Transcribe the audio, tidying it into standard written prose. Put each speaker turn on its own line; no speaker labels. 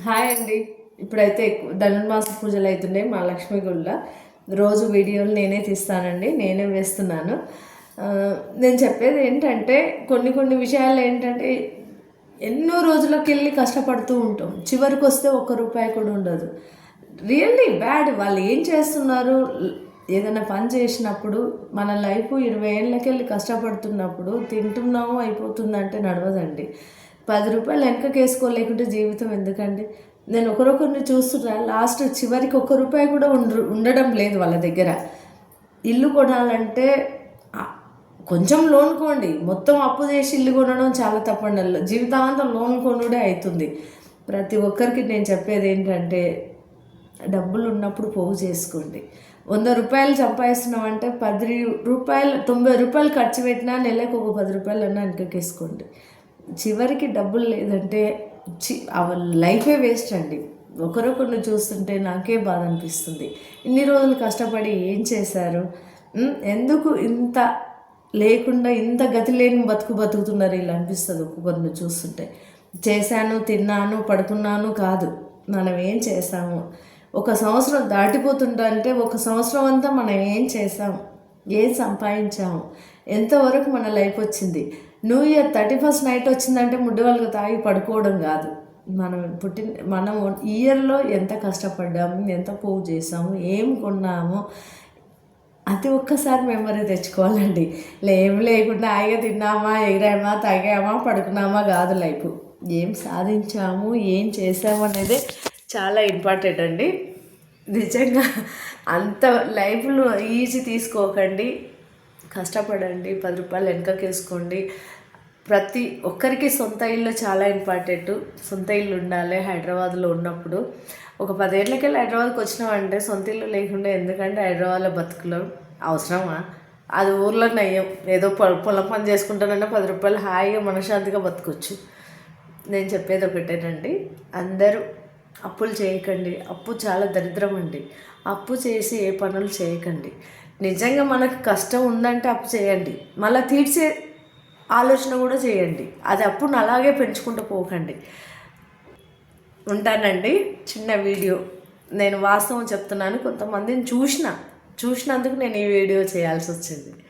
Hi అండి. ఇప్పుడైతే ధనుర్మాస పూజలు అవుతున్నాయి మా లక్ష్మీ గుళ్ళ. రోజు వీడియోలు నేనే తీస్తానండి, నేనే వేస్తున్నాను. నేను చెప్పేది ఏంటంటే కొన్ని కొన్ని విషయాలు ఏంటంటే ఎన్నో రోజులకి వెళ్ళి కష్టపడుతూ ఉంటాం, చివరికి వస్తే ఒక్క రూపాయి కూడా ఉండదు. Really bad. వాళ్ళు ఏం చేస్తున్నారు? ఏదైనా పని చేసినప్పుడు మన లైఫ్ 20 ఏళ్ళకెళ్ళి కష్టపడుతున్నప్పుడు తింటున్నాము అయిపోతుందంటే నడవదండి. 10 రూపాయలు వెనకకి వేసుకోలేకుంటే జీవితం ఎందుకండి? నేను ఒకరొకరిని చూస్తున్నా, లాస్ట్ చివరికి ఒక్క రూపాయి కూడా ఉండడం లేదు వాళ్ళ దగ్గర. ఇల్లు కొనాలంటే కొంచెం లోన్ కోండి, మొత్తం అప్పు చేసి ఇల్లు కొనడం చాలా తప్పండి. జీవితాంతం లోన్ కొనుడే అవుతుంది. ప్రతి ఒక్కరికి నేను చెప్పేది ఏంటంటే, డబ్బులు ఉన్నప్పుడు పోగు చేసుకోండి. 100 రూపాయలు సంపాదిస్తున్నామంటే 10 రూపాయలు 90 రూపాయలు ఖర్చు పెట్టినా నెలకు ఒక 10 రూపాయలన్నా వెనకకేసుకోండి. చివరికి డబ్బులు లేదంటే లైఫే వేస్ట్ అండి. ఒకరొకరిని చూస్తుంటే నాకే బాధ అనిపిస్తుంది. ఇన్ని రోజులు కష్టపడి ఏం చేశారు? ఎందుకు ఇంత లేకుండా ఇంత గతి లేని బతుకుతున్నారు వీళ్ళు అనిపిస్తుంది ఒక్కొక్కరిని చూస్తుంటే. చేశాను, తిన్నాను, పడుకున్నాను కాదు, మనం ఏం చేసాము. ఒక సంవత్సరం దాటిపోతుంటే అంటే ఒక సంవత్సరం అంతా మనం ఏం చేసాము, ఏం సంపాదించాము, ఎంతవరకు మన లైఫ్ వచ్చింది. న్యూ ఇయర్ 31st నైట్ వచ్చిందంటే ముడ్డి వాళ్ళకి తాగి పడుకోవడం కాదు. మనం ఇయర్లో ఎంత కష్టపడ్డాము, ఎంత పోగు చేసాము, ఏం కొన్నాము, అది ఒక్కసారి మెమరీ తెచ్చుకోవాలండి. ఏం లేకుండా హాయిగా తిన్నామా, ఎగిరామా, తాగామా, పడుకున్నామా కాదు లైఫ్. ఏం సాధించాము, ఏం చేసాము అనేది చాలా ఇంపార్టెంట్ అండి. నిజంగా అంత లైఫ్లో ఈజీ తీసుకోకండి, కష్టపడండి, 10 రూపాయలు వెనకకేసుకోండి. ప్రతి ఒక్కరికి సొంత ఇల్లు చాలా ఇంపార్టెంట్. సొంత ఇల్లు ఉండాలి. హైదరాబాద్లో ఉన్నప్పుడు ఒక 10 ఏళ్ళకెళ్ళి హైదరాబాద్కి వచ్చినామంటే సొంత ఇల్లు లేకుండా ఎందుకంటే హైదరాబాద్లో బతుకులు అవసరమా? అది ఊర్లో నయ్యం. ఏదో పొలం పని చేసుకుంటానన్నా 10 రూపాయలు హాయిగా మనశ్శాంతిగా బతకొచ్చు. నేను చెప్పేది ఒకటేనండి, అందరూ అప్పులు చేయకండి. అప్పు చాలా దరిద్రం అండి. అప్పు చేసి ఏ పనులు చేయకండి. నిజంగా మనకు కష్టం ఉందంటే అప్పు చేయండి, మళ్ళీ తీర్చే ఆలోచన కూడా చేయండి. అది అప్పును అలాగే పెంచుకుంటూ పోకండి. ఉంటానండి. చిన్న వీడియో, నేను వాస్తవం చెప్తున్నాను. కొంతమందిని చూసినందుకు నేను ఈ వీడియో చేయాల్సి వచ్చింది.